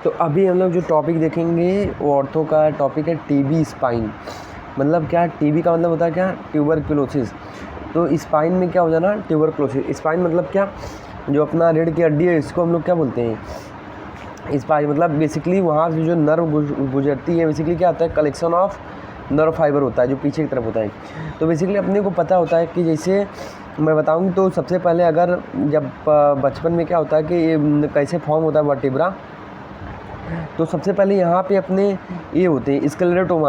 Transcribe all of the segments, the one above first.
तो अभी हम लोग जो टॉपिक देखेंगे वो ऑर्थो का टॉपिक है टीबी स्पाइन। मतलब क्या, टीबी का मतलब होता है क्या, ट्यूबरक्लोसिस। तो स्पाइन में क्या हो जाना, ट्यूबरक्लोसिस। स्पाइन मतलब क्या, जो अपना रीढ़ की हड्डी है इसको हम लोग क्या बोलते हैं, स्पाइन। मतलब बेसिकली वहाँ से जो नर्व गुजरती है, बेसिकली क्या होता है, कलेक्शन ऑफ नर्व फाइबर होता है जो पीछे की तरफ होता है। तो बेसिकली अपने को पता होता है कि जैसे मैं बताऊँ तो सबसे पहले अगर जब बचपन में क्या होता है कि ये कैसे फॉर्म होता है वर्टिब्रा, तो सबसे पहले यहाँ पे अपने ये होते हैं स्क्लेरोटोमा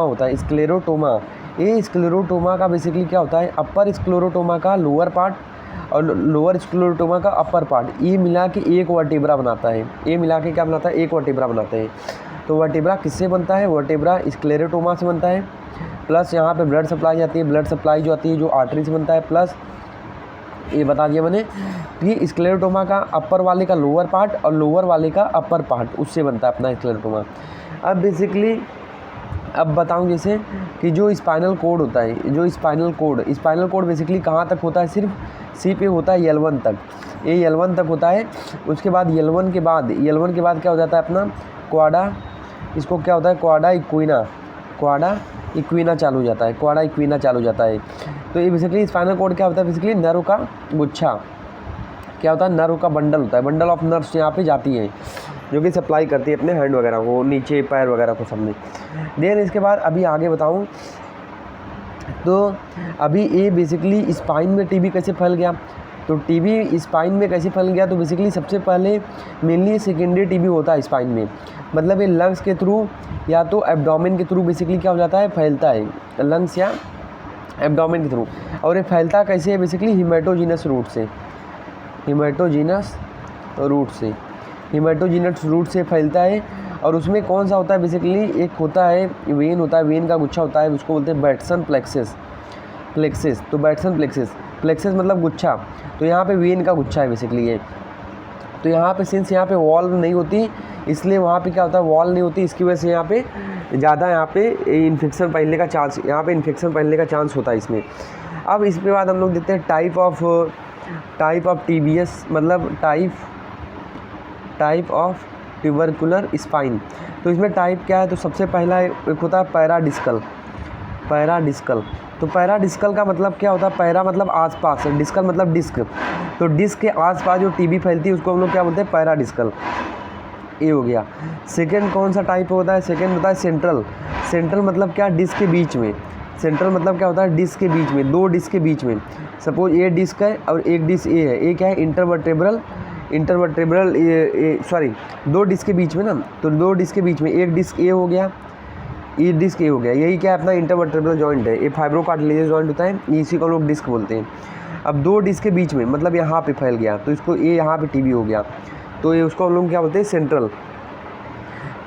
होता है, स्क्लेरोटोमा। ये स्क्लेरोटोमा का बेसिकली क्या होता है, अपर स्क्लेरोटोमा का लोअर पार्ट और लोअर स्क्लेरोटोमा का अपर पार्ट, ये मिला के एक वर्टिब्रा बनाता है। ये मिला के क्या बनाता है, एक वर्टिब्रा बनाता है। तो वर्टिब्रा किससे बनता है, वर्टिब्रा स्क्लेरोटोमा से बनता है। प्लस यहाँ पे ब्लड सप्लाई जाती है, ब्लड सप्लाई जो आती है जो आर्टरी से बनता है। प्लस ये बता दिया मैंने कि स्क्लेरोटोमा का अपर वाले का लोअर पार्ट और लोअर वाले का अपर पार्ट, उससे बनता है अपना स्क्लेरोटोमा। अब बेसिकली अब बताऊं जैसे कि जो स्पाइनल कोड होता है, जो स्पाइनल कोड बेसिकली कहाँ तक होता है, सिर्फ सी पे होता है L1 तक। ये L1 तक होता है। उसके बाद L1 के बाद क्या हो जाता है अपना क्वाडा, इसको क्या होता है क्वाडा इक्विना चालू हो जाता है, क्वाडा इक्विना चालू हो जाता है। तो ये बेसिकली स्पाइनल कोड क्या होता है, बेसिकली नर्व का गुच्छा, क्या होता है, नर्व का बंडल होता है। बंडल ऑफ नर्व्स यहाँ पे जाती है जो कि सप्लाई करती है अपने हैंड वगैरह को, नीचे पैर वगैरह को सब में। देन इसके बाद अभी आगे बताऊँ तो अभी ये बेसिकली स्पाइन में टीबी कैसे फैल गया, तो टीबी स्पाइन में कैसे फैल गया, तो बेसिकली सबसे पहले मेनली सेकेंडरी टीबी होता है स्पाइन में। मतलब ये लंग्स के थ्रू या तो एब्डोमेन के थ्रू बेसिकली क्या हो जाता है, फैलता है, लंग्स या एब्डोमेन के थ्रू। और ये फैलता कैसे है, बेसिकली हीमेटोजीनस रूट से फैलता है। और उसमें कौन सा होता है, बेसिकली एक होता है वेन होता है, वेन का गुच्छा होता है, उसको बोलते हैं बैटसन प्लेक्सिस। तो बैटसन प्लेक्सिस मतलब गुच्छा, तो यहाँ पे वेन का गुच्छा है बेसिकली ये। तो यहाँ पे सिंस यहाँ पे वॉल नहीं होती, इसलिए वहाँ पे क्या होता है, वॉल नहीं होती, इसकी वजह से यहाँ पे ज़्यादा यहाँ पे इन्फेक्शन फैलने का चांस होता है इसमें। अब इसके बाद हम लोग देखते हैं टाइप ऑफ टीबीएस, मतलब टाइप ऑफ ट्यूबरकुलर स्पाइन। तो इसमें टाइप क्या है, तो सबसे पहला एक होता है पैराडिस्कल। तो पैराडिस्कल का मतलब क्या होता है, पैरा मतलब आसपास, डिस्कल मतलब डिस्क। तो डिस्क के आसपास जो टीबी फैलती है उसको हम लोग क्या बोलते हैं, पैराडिस्कल। ये हो गया। सेकंड कौन सा टाइप होता है, सेकंड होता है सेंट्रल मतलब क्या, डिस्क के बीच में। सेंट्रल मतलब क्या होता है, डिस्क के बीच में, दो डिस्क के बीच में। सपोज ये डिस्क है और एक डिस्क ये है, ये क्या है, इंटरवर्टेब्रल दो डिस्क के बीच में ना, तो दो डिस्क के बीच में एक डिस्क ए हो गया, ये डिस्क ए हो गया, यही क्या है अपना इंटरवर्टेब्रल जॉइंट है। ये फाइब्रोकार्टिलेजियस जॉइंट होता है, इसी को लोग डिस्क बोलते हैं। अब दो डिस्क के बीच में मतलब यहाँ पे फैल गया, तो इसको ये यहाँ पे टीबी हो गया, तो ये उसको हम लोग क्या बोलते हैं, सेंट्रल।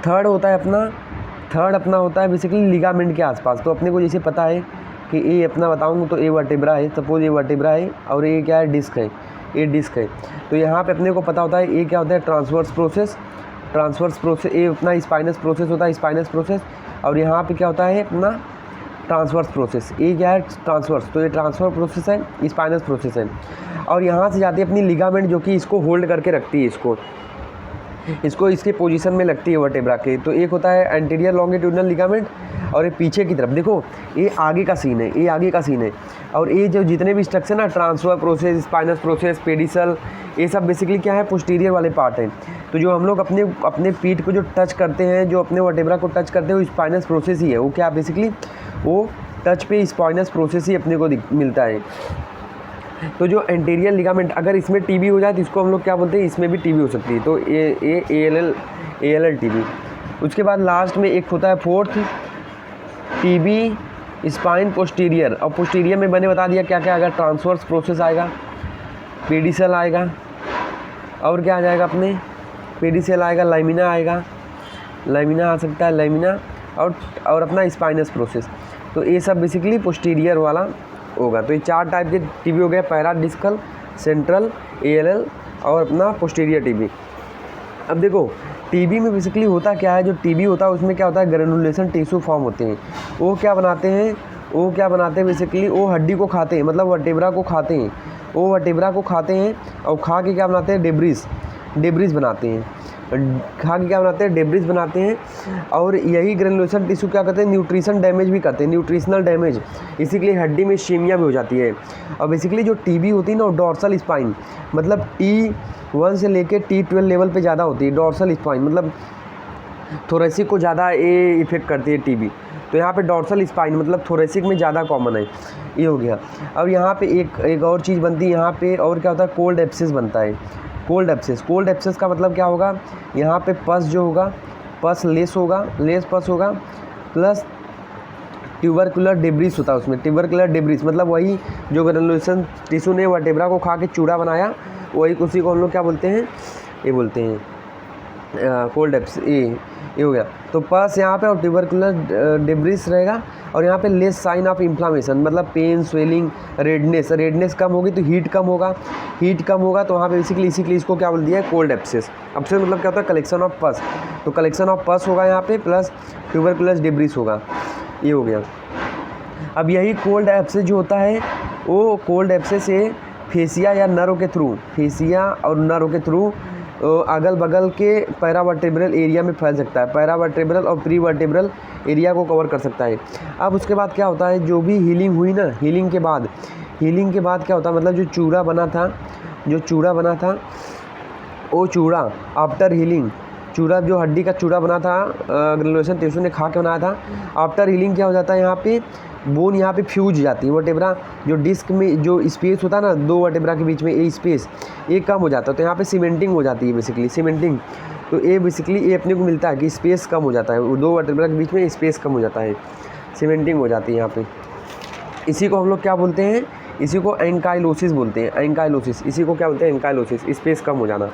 थर्ड अपना होता है बेसिकली लिगामेंट के आसपास। तो अपने को जैसे पता है कि ये अपना बताऊँ तो ये वर्टिब्रा है, सपोज ये वर्टिब्रा है और ये क्या है, डिस्क है, ये डिस्क है। तो यहाँ पे अपने को पता होता है ये क्या होता है, ट्रांसवर्स प्रोसेस, ये अपना स्पाइनस प्रोसेस। और यहाँ पे क्या होता है अपना ट्रांसवर्स प्रोसेस, ये क्या है, ट्रांसवर्स। तो ये ट्रांसफर प्रोसेस है, स्पाइनस प्रोसेस है। और यहाँ से जाती है अपनी लिगामेंट जो कि इसको होल्ड करके रखती है, इसको इसके पोजीशन में लगती है वर्टेब्रा के। तो एक होता है एंटीरियर लॉन्गिट्यूडिनल लिगामेंट और ये पीछे की तरफ, देखो ये आगे का सीन है, और ये जो जितने भी स्ट्रक्चर ना, transfer process, spinous process, pedicel, ये सब बेसिकली क्या है, पोस्टीरियर वाले पार्ट हैं। तो जो हम लोग अपने पीठ को जो टच करते हैं, जो अपने वर्टेब्रा को टच करते हैं, वो स्पाइनस प्रोसेस ही है। वो क्या बेसिकली वो टच पे स्पाइनस प्रोसेस ही अपने को मिलता है। तो जो एंटीरियर लिगामेंट अगर इसमें टीबी हो जाए तो इसको हम लोग क्या बोलते हैं, इसमें भी टीबी हो सकती है। तो ALL टीबी। उसके बाद लास्ट में एक होता है फोर्थ, टीबी स्पाइन पोस्टीरियर। और पोस्टीरियर में मैंने बता दिया क्या क्या आएगा, ट्रांसवर्स प्रोसेस आएगा, पेडिसल आएगा, और क्या आ जाएगा अपने, पेडिसल आएगा, लाइमिना आ सकता है, लाइमिना और अपना स्पाइनस प्रोसेस। तो ये सब बेसिकली पोस्टीरियर वाला होगा। तो ये चार टाइप के टीबी हो गए, पैराडिस्कल, सेंट्रल, ALL और अपना पोस्टीरियर टीबी। अब देखो टीबी में बेसिकली होता क्या है, जो टीबी होता है उसमें क्या होता है, ग्रेनुलेशन टिश्यू फॉर्म होते हैं। वो क्या बनाते हैं बेसिकली, वो हड्डी को खाते हैं, मतलब वर्टेब्रा को खाते हैं और खा के क्या बनाते हैं, डेब्रिस बनाते हैं। खा के क्या बनाते हैं, डेब्रिस बनाते हैं। और यही ग्रेनुलेशन टिश्यू क्या करते हैं, न्यूट्रिशन डैमेज भी करते हैं, न्यूट्रिशनल डैमेज, इसी के लिए हड्डी में इश्केमिया भी हो जाती है। और बेसिकली जो टीबी होती है ना, डॉर्सल स्पाइन मतलब T1 से लेके T12 लेवल पे ज़्यादा होती है। डॉर्सल स्पाइन मतलब थोरेसिक को ज़्यादा ये इफेक्ट करती है टीबी, तो यहाँ पे डॉर्सल स्पाइन मतलब थोरेसिक में ज़्यादा कॉमन है। ये हो गया। अब यहाँ पे एक और चीज़ बनती है यहाँ पे, और क्या होता है, कोल्ड एब्सेस बनता है। कोल्ड एब्सेस का मतलब क्या होगा, यहाँ पे पस जो होगा, पस लेस होगा, लेस पस होगा, प्लस ट्यूबरकुलर डेब्रिस होता है उसमें। ट्यूबरकुलर डेब्रिस मतलब वही जो ग्रेनुलेशन टिश्यू ने वर्टेब्रा को खा के चूड़ा बनाया, वही उसी को हम लोग क्या बोलते हैं, ये बोलते हैं कोल्ड एब्स। ये हो गया। तो पस यहाँ पे और ट्यूबरकुलर डेब्रिस रहेगा। और यहाँ पे लेस साइन ऑफ इन्फ्लामेशन मतलब पेन, स्वेलिंग, रेडनेस कम होगी तो हीट कम होगा, तो वहाँ पे बेसिकली इसी के लिए इसको क्या बोल दिया है, कोल्ड एब्सेस। एब्सेस मतलब क्या होता है, कलेक्शन ऑफ पस, तो कलेक्शन ऑफ पस होगा यहाँ पे, प्लस ट्यूबरकुलर डेब्रिस होगा। ये हो गया। अब यही कोल्ड एब्सेस जो होता है, वो कोल्ड एब्सेस से फेसिया या नर्व के थ्रू, फेसिया और नर्व के थ्रू अगल बगल के पैरावर्टेब्रल एरिया में फैल सकता है। पैरावर्टेब्रल और प्रीवर्टेब्रल एरिया को कवर कर सकता है। अब उसके बाद क्या होता है, जो भी हीलिंग हुई ना, हीलिंग के बाद क्या होता है, मतलब जो चूड़ा बना था वो चूड़ा आफ्टर हीलिंग, चूड़ा जो हड्डी का चूड़ा बना था ग्रेनुलेशन टिश्यू ने खा के बनाया था, आफ्टर हीलिंग क्या हो जाता है, यहाँ पे बोन यहाँ पे फ्यूज जाती है। वर्टेब्रा जो डिस्क में जो स्पेस होता है ना, दो वर्टेब्रा के बीच में ये स्पेस ये कम हो जाता है, तो यहाँ पे सीमेंटिंग हो जाती है बेसिकली, सीमेंटिंग। तो ये बेसिकली ये अपने को मिलता है कि स्पेस कम हो जाता है, दो वर्टेब्रा के बीच में स्पेस कम हो जाता है, सीमेंटिंग हो जाती है यहाँ पे। इसी को हम लोग क्या बोलते हैं, इसी को एंकाइलोसिस बोलते हैं, एंकाइलोसिस। इसी को क्या बोलते हैं, एंकाइलोसिस, स्पेस कम हो जाना।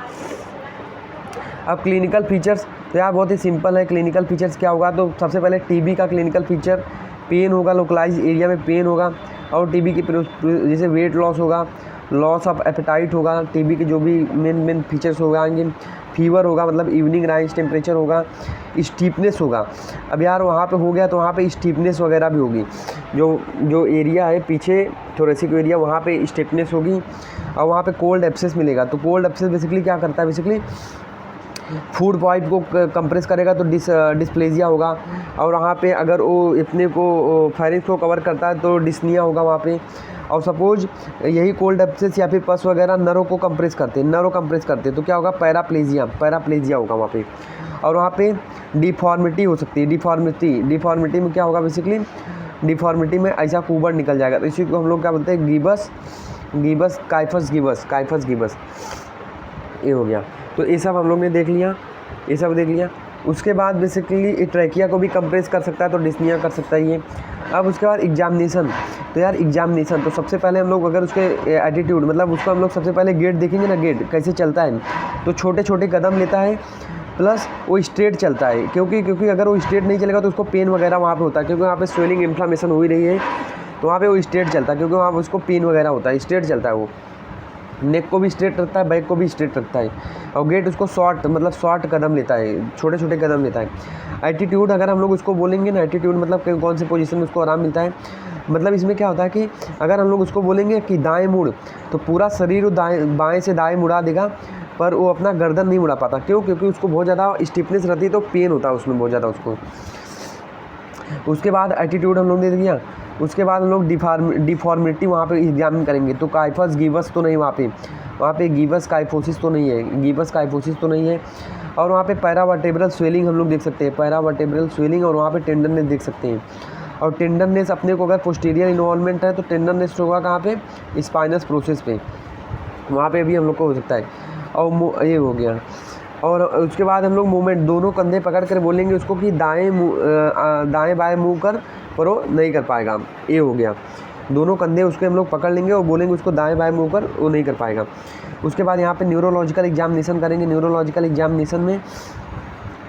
अब क्लिनिकल फीचर्स तो यार बहुत ही सिंपल है। क्लिनिकल फीचर्स क्या होगा, तो सबसे पहले टीबी का क्लिनिकल फीचर पेन होगा, लोकलाइज एरिया में पेन होगा। और टीबी की जैसे वेट लॉस होगा, लॉस ऑफ एपेटाइट होगा, टीबी के जो भी मेन फीचर्स होगा आएंगे। फीवर होगा मतलब इवनिंग राइज टेम्परेचर होगा, स्टीपनेस होगा। अब यार वहाँ पे हो गया तो वहाँ पे स्टीपनेस वगैरह भी होगी, जो एरिया है पीछे थोरेसिक एरिया वहाँ पे स्टीपनेस होगी। और वहाँ पे कोल्ड एब्सेस मिलेगा। तो कोल्ड एब्सेस बेसिकली क्या करता है, बेसिकली फूड पाइप को कंप्रेस करेगा तो डिस्प्लेजिया होगा। और वहाँ पे अगर वो इतने को फायरिंग्स को कवर करता है तो डिस्निया होगा वहाँ पे। और सपोज यही कोल्ड एब्सेस या फिर पस वगैरह नर्व को कंप्रेस करते हैं तो क्या होगा, पैराप्लेजिया होगा वहाँ पे। और वहाँ पे डिफॉर्मिटी हो सकती है। डिफॉर्मिटी में क्या होगा, बेसिकली डिफॉर्मिटी में ऐसा कुबर निकल जाएगा, तो इसी को हम लोग क्या बोलते हैं, गिबस काइफस गिबस। ये हो गया। तो ये सब हम लोग ने देख लिया। उसके बाद बेसिकली ट्रैकिया को भी कंप्रेस कर सकता है तो डिस्निया कर सकता है ये। अब उसके बाद एग्जामिनेशन, तो यार एग्जामिनेशन तो सबसे पहले हम लोग अगर उसके एटीट्यूड मतलब उसको हम लोग सबसे पहले गेट देखेंगे ना, गेट कैसे चलता है, तो छोटे छोटे कदम लेता है, प्लस वो स्ट्रेट चलता है। क्योंकि अगर वो स्ट्रेट नहीं चलेगा तो उसको पेन वगैरह वहाँ पे होता है, क्योंकि वहाँ पे स्वेलिंग इन्फ्लामेशन हो ही रही है, तो वहाँ पे वो स्ट्रेट चलता है, क्योंकि वहाँ पे उसको पेन वगैरह होता है, स्ट्रेट चलता है। वो नेक को भी स्ट्रेट रखता है, बैक को भी स्ट्रेट रखता है। और गेट उसको शॉर्ट कदम लेता है, छोटे छोटे कदम लेता है। एटीट्यूड अगर हम लोग उसको बोलेंगे ना, एटीट्यूड मतलब कौन से पोजीशन में उसको आराम मिलता है, मतलब इसमें क्या होता है कि अगर हम लोग उसको बोलेंगे कि दाएं मुड़, तो पूरा शरीर बाएं से दाएं मुड़ा देगा, पर वो अपना गर्दन नहीं मुड़ा पाता। क्योंकि उसको बहुत ज़्यादा स्टिफनेस रहती है, तो पेन होता है उसमें बहुत ज़्यादा उसको। उसके बाद एटीट्यूड हम लोग दे दिया। उसके बाद हम लोग डिफॉर्मिटी वहाँ पे एग्जामिन करेंगे, तो काइफस गिबस तो नहीं, वहाँ पे गिबस काइफोसिस तो नहीं है। और वहाँ पे पैरावर्टेब्रल स्वेलिंग हम लोग देख सकते हैं, पैरावर्टेब्रल स्वेलिंग, और वहाँ पे टेंडरनेस देख सकते हैं। और टेंडरनेस अपने को अगर पोस्टीरियर इन्वॉल्वमेंट है तो टेंडरनेस होगा कहाँ पे, स्पाइनस प्रोसेस पे, वहाँ पे भी हम लोग को हो सकता है। और ये हो गया। और उसके बाद हम लोग मूवमेंट, दोनों कंधे पकड़ कर बोलेंगे उसको कि दाएं बाएं मूव कर, पर वो नहीं कर पाएगा। ये हो गया। दोनों कंधे उसके हम लोग पकड़ लेंगे और बोलेंगे उसको दाएं बाएं मूव कर, वो नहीं कर पाएगा। उसके बाद यहाँ पे न्यूरोलॉजिकल एग्जामिनेशन करेंगे। न्यूरोलॉजिकल एग्जामिनेशन में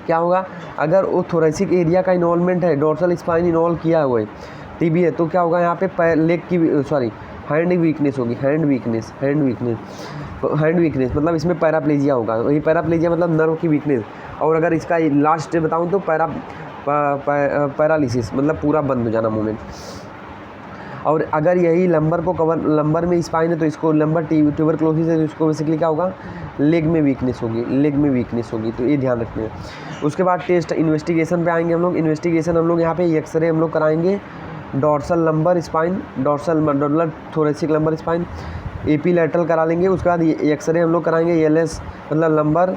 क्या होगा, अगर वो थोरेसिक एरिया का इन्वॉल्वमेंट है, डोर्सल स्पाइन इन्वॉल्व किया हुआ है, टीबी है, तो क्या होगा यहाँ पे लेग की हैंड वीकनेस होगी, हैंड वीकनेस मतलब इसमें पैराप्लेजिया होगा। वही पैराप्लेजिया मतलब नर्व की वीकनेस। और अगर इसका लास्ट बताऊँ तो पैरालिसिस मतलब पूरा बंद हो जाना मूवमेंट। और अगर यही लंबर को कवर, लंबर में स्पाइन है तो इसको लंबर ट्यूबरक्लोसिस है तो इसको बेसिकली क्या होगा, लेग में वीकनेस होगी, लेग में वीकनेस होगी, तो ये ध्यान रखना है। उसके बाद टेस्ट इन्वेस्टिगेशन पे आएंगे हम लोग। इन्वेस्टिगेशन हम लोग यहाँ पे एक्सरे हम लोग कराएंगे, डॉर्सल लंबर स्पाइन, डॉर्सल मतलब thoracic lumbar spine, AP lateral करा लेंगे। उसके बाद एक्सरे हम लोग कराएंगे एलएस मतलब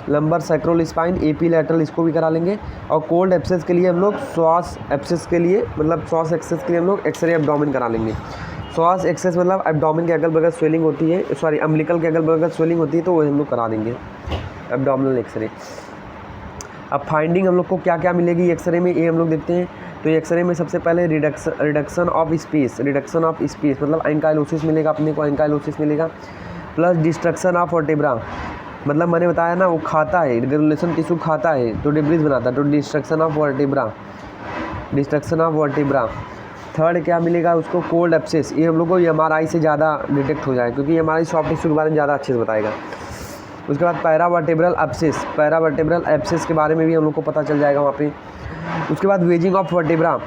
लंबर सैक्रोल स्पाइन, एपी लैटरल इसको भी करा लेंगे। और कोल्ड एब्सेस के लिए हम लोग श्वास एब्सेस के लिए मतलब श्वास एक्सेस के लिए हम लोग एक्सरे एब्डोमेन करा लेंगे। श्वास एक्सेस मतलब एब्डोमेन के अगल बगल स्वेलिंग होती है, सॉरी अम्बिलिकल के अगल बगल स्वेलिंग होती है, तो वो हम लोग करा देंगे एब्डोमिनल एक्सरे। अब फाइंडिंग हम लोग को क्या क्या मिलेगी एक्सरे में, ये हम लोग देखते हैं। तो एक्सरे में सबसे पहले रिडक्शन ऑफ स्पेस मतलब एंकाइलोसिस मिलेगा, अपने को एंकाइलोसिस मिलेगा, प्लस डिस्ट्रक्शन ऑफ वर्टेब्रा, मतलब मैंने बताया ना वो खाता है, ग्रेनुलेशन टिश्यू खाता है तो डिब्रीज बनाता है, तो डिस्ट्रक्शन ऑफ वर्टेब्रा। थर्ड क्या मिलेगा उसको, कोल्ड एब्सेस, ये हम लोग को एमआरआई से ज़्यादा डिटेक्ट हो जाए क्योंकि एमआरआई सॉफ्ट टिश्यू के बारे में ज़्यादा अच्छे से बताएगा। उसके बाद पैरावर्टेब्रल एब्सेस के बारे में भी हम लोग को पता चल जाएगा वहाँ पे। उसके बाद वेजिंग ऑफ वर्टेब्रा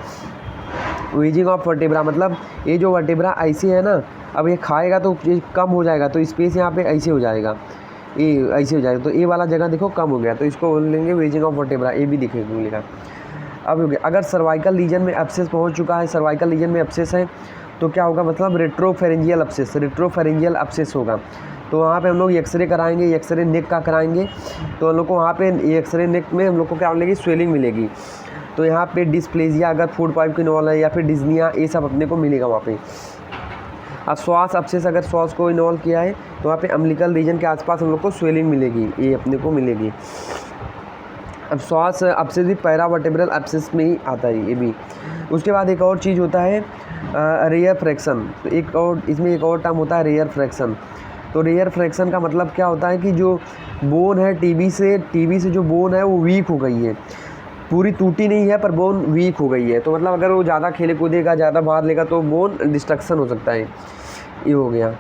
मतलब ये जो वर्टेब्रा ऐसे है ना, अब ये खाएगा तो ये कम हो जाएगा, तो स्पेस यहाँ पे ऐसे हो जाएगा, ये ऐसे हो जाएगा, तो ये वाला जगह देखो कम हो गया, तो इसको बोल लेंगे वेजिंग ऑफ वर्टेब्रा, ये भी दिखेगा मिलेगा। अब हो गया, अगर सर्वाइकल रीजन में एब्सेस पहुँच चुका है, सर्वाइकल रीजन में एब्सेस है तो क्या होगा, मतलब रेट्रोफेरेंजियल एब्सेस होगा, तो वहाँ पे हम लोग एक्सरे कराएंगे, एक्सरे नेक का कराएंगे, तो हम लोग को वहाँ पे एक्सरे नेक में हम लोग को क्या मिलेगी, स्वेलिंग मिलेगी। तो यहाँ पे डिस्प्लेजिया अगर फूड पाइप की इन्वॉल्व है या फिर डिज्निया, ये सब अपने को मिलेगा वहाँ पे। अब श्वास एब्सेस अगर श्वास को इन्वॉल्व किया है तो वहाँ पे अम्बिलिकल रीजन के आसपास हम लोग को स्वेलिंग मिलेगी, ये अपने को मिलेगी। अब श्वास एब्सेस भी पैरावर्टेब्रल एब्सेस में ही आता है ये भी। उसके बाद एक और चीज़ होता है रेयर फ्रैक्शन, तो एक और इसमें एक और टर्म होता है रेयर फ्रैक्शन। तो रेयर फ्रैक्शन का मतलब क्या होता है कि जो बोन है टीबी से जो बोन है वो वीक हो गई है, पूरी टूटी नहीं है पर बोन वीक हो गई है, तो मतलब अगर वो ज़्यादा खेले कूदेगा, ज़्यादा बाहर लेगा तो बोन डिस्ट्रक्शन हो सकता है, ये हो गया।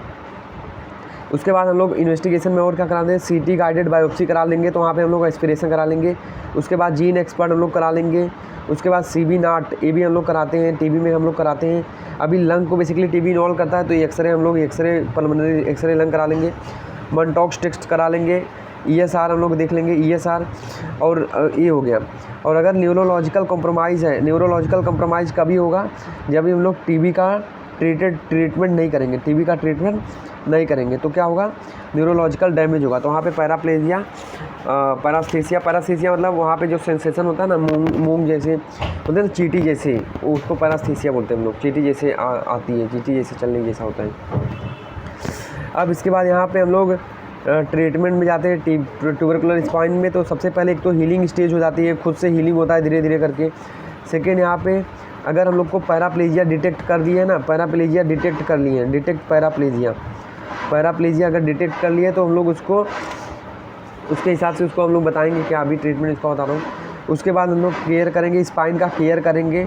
उसके बाद हम लोग इन्वेस्टिगेशन में और क्या करा दें, सीटी गाइडेड बायोप्सी करा लेंगे, तो वहाँ पे हम लोग एस्पिरेशन करा लेंगे। उसके बाद जीन एक्सपर्ट हम लोग करा लेंगे। उसके बाद सीबी नाट, ये भी हम लोग कराते हैं, टीबी में हम लोग कराते हैं। अभी लंग को बेसिकली टीबी इन्वॉल्व करता है तो एक्सरे हम लोग पल्मोनरी एक्सरे लंग करा लेंगे, मनटॉक्स टेस्ट करा लेंगे, ESR हम लोग देख लेंगे, ESR, और ये हो गया। और अगर न्यूरोलॉजिकल कॉम्प्रोमाइज़ है, न्यूरोलॉजिकल कॉम्प्रोमाइज़ कभी होगा जब हम लोग टीबी का ट्रीटमेंट नहीं करेंगे, तो क्या होगा, न्यूरोलॉजिकल डैमेज होगा, तो वहाँ पे पैराप्लेजिया, पैरास्थीसिया मतलब वहाँ पे जो सेंसेशन होता है ना, मूंग जैसे बोलते हैं ना, चींटी जैसे, उसको पैरास्थीसिया बोलते हैं हम लोग, चींटी जैसे आती है, चींटी जैसे चलने जैसा होता है। अब इसके बाद यहाँ पे हम लोग ट्रीटमेंट में जाते हैं ट्यूबरकुलर स्पाइन में, तो सबसे पहले एक तो हीलिंग स्टेज हो जाती है, खुद से हीलिंग होता है धीरे धीरे करके। सेकेंड, यहाँ पे अगर हम लोग को पैराप्लेजिया डिटेक्ट कर दिया ना, पैराप्लेजिया अगर डिटेक्ट कर लिया तो हम लोग उसको उसके हिसाब से उसको हम लोग बताएंगे क्या अभी ट्रीटमेंट इसका बता रहा हूँ। उसके बाद हम लोग केयर करेंगे, स्पाइन का केयर करेंगे,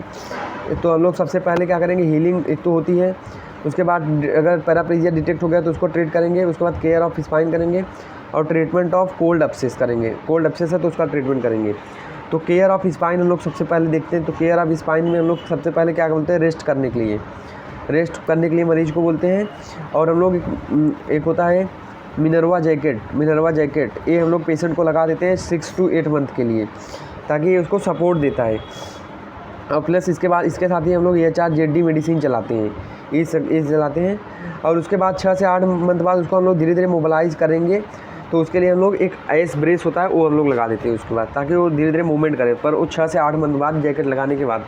तो हम लोग सबसे पहले क्या करेंगे, हीलिंग एक तो होती है, उसके बाद अगर पैराप्लेजिया डिटेक्ट हो गया तो उसको ट्रीट करेंगे, उसके बाद केयर ऑफ स्पाइन करेंगे और ट्रीटमेंट ऑफ कोल्ड एब्सेस करेंगे। कोल्ड एब्सेस है तो उसका ट्रीटमेंट करेंगे। तो केयर ऑफ स्पाइन हम लोग सबसे पहले देखते हैं, तो केयर ऑफ स्पाइन में हम लोग सबसे पहले क्या बोलते हैं, रेस्ट करने के लिए मरीज को बोलते हैं। और हम लोग एक होता है मिनरवा जैकेट, ये हम लोग पेशेंट को लगा देते हैं 6 to 8 मंथ के लिए, ताकि ये उसको सपोर्ट देता है। और प्लस इसके बाद इसके साथ ही हम लोग HRZD मेडिसिन चलाते हैं, ये चलाते हैं। और उसके बाद 6 से 8 मंथ बाद उसको हम लोग धीरे धीरे मोबिलाइज़ करेंगे, तो उसके लिए हम लोग एक आइस ब्रेस होता है वो हम लोग लगा देते हैं उसके बाद, ताकि वो धीरे धीरे मूवमेंट करे। पर वो 6 से 8 मंथ बाद जैकेट लगाने के बाद,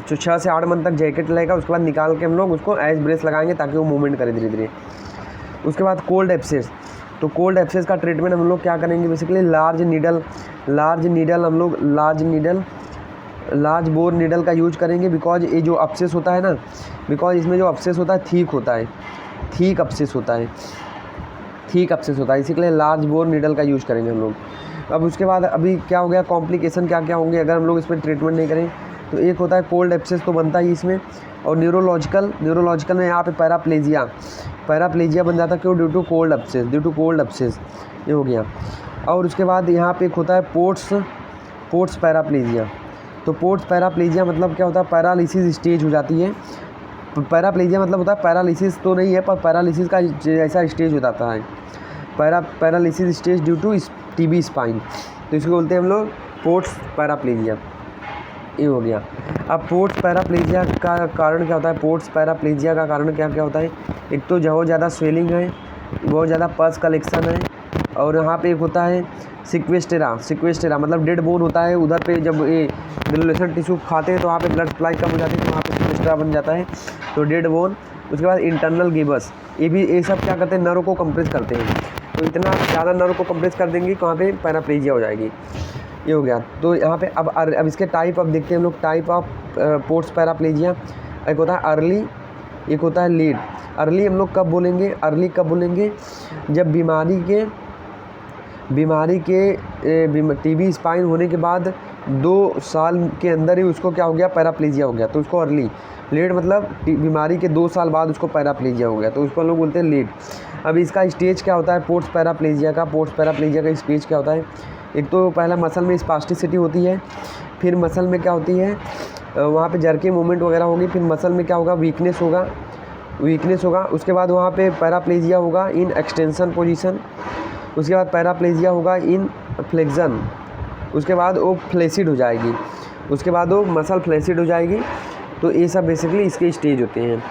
जो 6 से 8 मंथ तक जैकेट लगेगा, उसके बाद निकाल के हम लोग उसको आइस ब्रेस लगाएंगे ताकि वो मूवमेंट करे धीरे धीरे। उसके बाद कोल्ड एब्सेस, तो कोल्ड एब्सेस का ट्रीटमेंट हम लोग क्या करेंगे, बेसिकली लार्ज बोर नीडल का यूज करेंगे, बिकॉज ये जो एब्सेस होता है ना, इसमें जो एब्सेस होता है थिक एब्सेस होता है, इसी के लिए लार्ज बोर नीडल का यूज करेंगे हम लोग। अब उसके बाद अभी क्या हो गया, कॉम्प्लिकेशन क्या क्या होंगे अगर हम लोग इसमें ट्रीटमेंट नहीं करें, तो एक होता है कोल्ड एब्सेस तो बनता ही इसमें, और न्यूरोलॉजिकल में यहाँ पे पैराप्लेजिया बन जाता है, क्यों, ड्यू टू कोल्ड एब्सेस, ये हो गया। और उसके बाद यहाँ पे एक होता है पोर्ट्स पैराप्लेजिया, तो पोर्ट्स पैराप्लेजिया मतलब क्या होता है, पैरालिसिस स्टेज हो जाती है, पैराप्लेजिया मतलब होता है पैरालिसिस तो नहीं है, पर पैरालिसिस का ऐसा स्टेज हो जाता है, paralysis stage due to TB spine, तो इसको बोलते हैं हम लोग पोर्ट्स पैराप्लेजिया। ये हो गया। अब पोर्ट्स पैराप्लेजिया का कारण क्या होता है, पोर्ट्स पैराप्लेजिया का कारण क्या क्या होता है, एक तो बहुत ज़्यादा स्वेलिंग है, बहुत ज़्यादा पस कलेक्शन है, और यहाँ पे एक होता है सिक्वेस्टेरा मतलब डेड बोन होता है, उधर पे जब ये ग्रेनुलेशन टिश्यू खाते हैं तो वहाँ पे ब्लड सप्लाई कम हो जाती है, तो वहाँ पे सिक्वेस्टेरा बन जाता है, तो डेड बोन। उसके बाद इंटरनल गिबस, ये सब क्या करते हैं, नर्व को कंप्रेस करते हैं, तो इतना ज़्यादा नर्व को कंप्रेस कर देंगे कि वहाँ पे पैराप्लेजिया हो जाएगी। ये हो गया। तो यहाँ पे अब इसके टाइप अब देखते हैं हम लोग, टाइप ऑफ पोर्ट्स पैराप्लेजिया। एक होता है अर्ली, एक होता है लेट। अर्ली हम लोग कब बोलेंगे, अर्ली कब बोलेंगे, जब बीमारी के टीबी स्पाइन होने के बाद 2 साल के अंदर ही उसको क्या हो गया, पैराप्लेजिया हो गया, तो उसको अर्ली। लेट मतलब बीमारी के 2 साल बाद उसको पैराप्लेजिया हो गया, तो उसको हम लोग बोलते हैं लेट। अब इसका स्टेज क्या होता है पोर्ट्स पैराप्लेजिया का स्टेज क्या होता है, एक तो पहला मसल में स्पास्टिसिटी होती है, फिर मसल में क्या होती है, वहाँ पे जर्किंग मूवमेंट वगैरह होगी, फिर मसल में क्या होगा, वीकनेस होगा। उसके बाद वहाँ पे पैराप्लेजिया होगा इन एक्सटेंशन पोजीशन, उसके बाद पैराप्लेजिया होगा इन फ्लेक्शन, उसके बाद वो फ्लेसिड हो जाएगी, उसके बाद वो मसल फ्लेसिड हो जाएगी। तो ये सब बेसिकली इसके स्टेज होते हैं।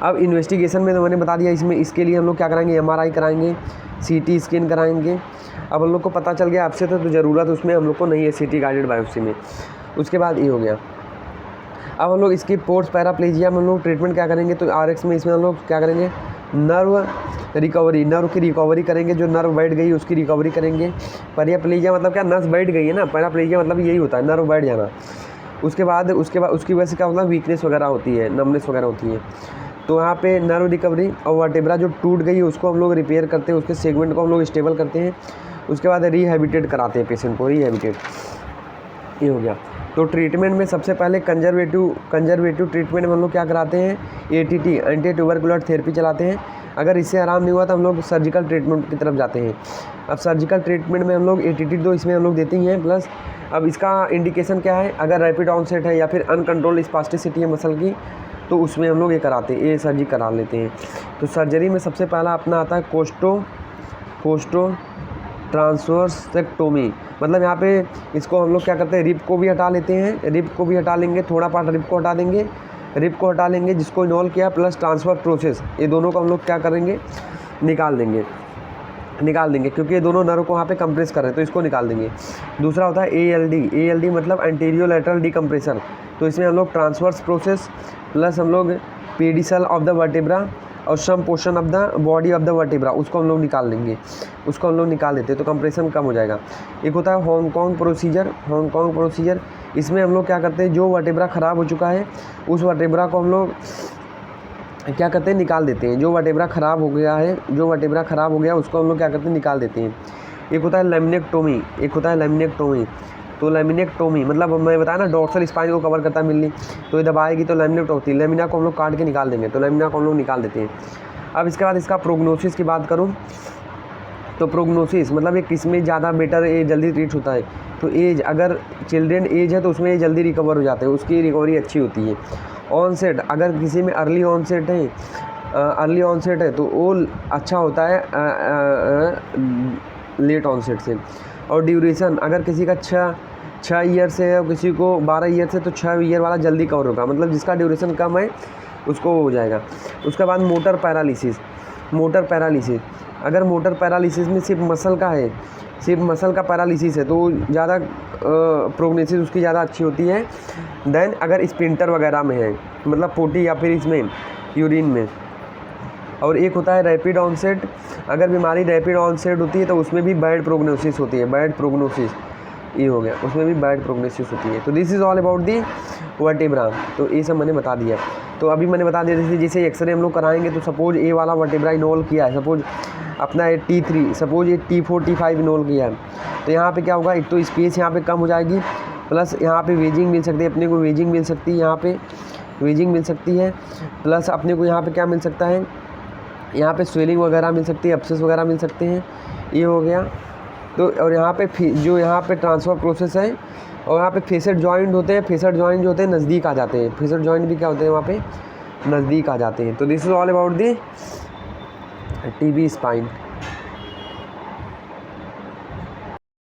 अब इन्वेस्टिगेशन में तो मैंने बता दिया, इसके लिए हम लोग क्या कराएंगे, MRI कराएंगे, CT स्कैन कराएंगे। अब हम लोग को पता चल गया आपसे तो ज़रूरत उसमें हम लोग को नहीं है CT गाइडेड बायोप्सी में। उसके बाद ये हो गया। अब हम लोग इसकी पोर्ट्स पैराप्लेजिया में हम लोग ट्रीटमेंट क्या करेंगे, तो RX में इसमें हम लोग क्या करेंगे, नर्व की रिकवरी करेंगे, जो नर्व बैठ गई उसकी रिकवरी करेंगे। पैराप्लेजिया मतलब क्या, नस बैठ गई है ना, पैराप्लेजिया मतलब यही होता है, नर्व बैठ जाना। उसके बाद उसकी वजह से क्या होता है, वीकनेस वगैरह होती है, नमनेस वगैरह होती है, तो वहाँ पे नर्व रिकवरी। और वर्टेब्रा जो टूट गई है उसको हम लोग रिपेयर करते हैं, उसके सेगमेंट को हम लोग स्टेबल करते हैं। उसके बाद रिहैबिटेट कराते हैं पेशेंट को, रिहैबिटेट। ये हो गया। तो ट्रीटमेंट में सबसे पहले कंजर्वेटिव ट्रीटमेंट में हम लोग क्या कराते हैं, ATT एंटी ट्यूबरकुलर थेरेपी चलाते हैं। अगर इससे आराम नहीं हुआ तो हम लोग सर्जिकल ट्रीटमेंट की तरफ जाते हैं। अब सर्जिकल ट्रीटमेंट में हम लोग ATT तो इसमें हम लोग देते ही हैं, प्लस अब इसका इंडिकेशन क्या है, अगर रैपिड ऑनसेट है या फिर अनकंट्रोल्ड स्पास्टिसिटी है मसल की, तो उसमें हम लोग ये कराते हैं, ये सर्जरी करा लेते हैं। तो सर्जरी में सबसे पहला अपना आता है कोस्टो ट्रांसवर्सेक्टोमी, मतलब यहाँ पे इसको हम लोग क्या करते हैं, रिब को भी हटा लेते हैं, रिब को भी हटा लेंगे, थोड़ा पार्ट रिब को हटा लेंगे जिसको इन्वॉल्व किया, प्लस ट्रांसफर प्रोसेस, ये दोनों को हम लोग क्या करेंगे, निकाल देंगे क्योंकि ये दोनों नर्व को वहाँ पे कंप्रेस कर रहे हैं, तो इसको निकाल देंगे। दूसरा होता है ALD मतलब एंटीरियर लैटरल डिकम्प्रेशन, तो इसमें हम लोग ट्रांसवर्स प्रोसेस प्लस हम लोग पेडिसल ऑफ द वर्टेब्रा और some portion of the body of the vertebra, उसको हम लोग निकाल देते हैं, तो कंप्रेशन कम हो जाएगा। एक होता है हांगकांग प्रोसीजर, इसमें हम लोग क्या करते हैं, जो वर्टेब्रा ख़राब हो चुका है उस वर्टेब्रा को हम लोग क्या करते हैं, निकाल देते हैं। जो वर्टेब्रा ख़राब हो गया उसको हम लोग क्या करते हैं, निकाल देते हैं। एक होता है लैमिनेक्टोमी, तो लैमिनेक्टोमी मतलब मैं बताया ना, डॉर्सल स्पाइन को कवर करता है मिलनी, तो ये दबाएगी तो लैमिनेट होती है, लैमिना को हम लोग काट के निकाल देंगे, तो लैमिना को हम लोग निकाल देते हैं। अब इसके बाद इसका प्रोग्नोसिस की बात करूँ तो प्रोग्नोसिस मतलब ये किसमें ज़्यादा बेटर, ये जल्दी ट्रीट होता है, तो एज, अगर चिल्ड्रेन एज है तो उसमें ये जल्दी रिकवर हो जाते हैं, उसकी रिकवरी अच्छी होती है। ऑनसेट, अगर किसी में अर्ली ऑनसेट है तो वो अच्छा होता है लेट ऑनसेट से। और ड्यूरेशन, अगर किसी का 6 ईयर से है और किसी को 12 ईयर से, तो 6 ईयर वाला जल्दी कवर होगा, मतलब जिसका ड्यूरेशन कम है उसको हो जाएगा। उसके बाद मोटर पैरालिसिस, अगर मोटर पैरालिसिस में सिर्फ मसल का पैरालिसिस है तो ज़्यादा प्रोग्नोसिस उसकी ज़्यादा अच्छी होती है देन अगर स्प्लिंटर वगैरह में है, मतलब पोटी या फिर इसमें यूरिन में। और एक होता है रैपिड ऑनसेट, अगर बीमारी रैपिड ऑनसेट होती है तो उसमें भी बैड प्रोग्नोसिस होती है, ये हो गया, उसमें भी बैड प्रोग्नोसिस होती है। तो this is all about the vertebra, तो ये सब मैंने बता दिया। तो अभी मैंने बता दिया जैसे एक्सरे हम लोग कराएंगे, तो सपोज ए वाला वर्टेब्रा इन्वॉल्व किया है, सपोज अपना ये T3, सपोज ये T4 T5 इन्वॉल्व किया है, तो यहाँ पे क्या होगा, एक तो स्पेस यहाँ पे कम हो जाएगी, प्लस यहाँ पे वेजिंग मिल सकती है, अपने को वेजिंग मिल सकती है, यहाँ पे वेजिंग मिल सकती है, प्लस अपने को यहाँ पे क्या मिल सकता है, यहाँ पे स्वेलिंग वगैरह मिल सकती है, एब्सेस वगैरह मिल सकते हैं, ये हो गया। तो और यहाँ पे जो यहाँ पे ट्रांसफ़र प्रोसेस है, और यहाँ पे फेसेट जॉइंट होते हैं, फेसेट जॉइंट जो होते हैं नज़दीक आ जाते हैं, फेसेट जॉइंट भी क्या होते हैं वहाँ पे नज़दीक आ जाते हैं। तो this is all about the TB spine.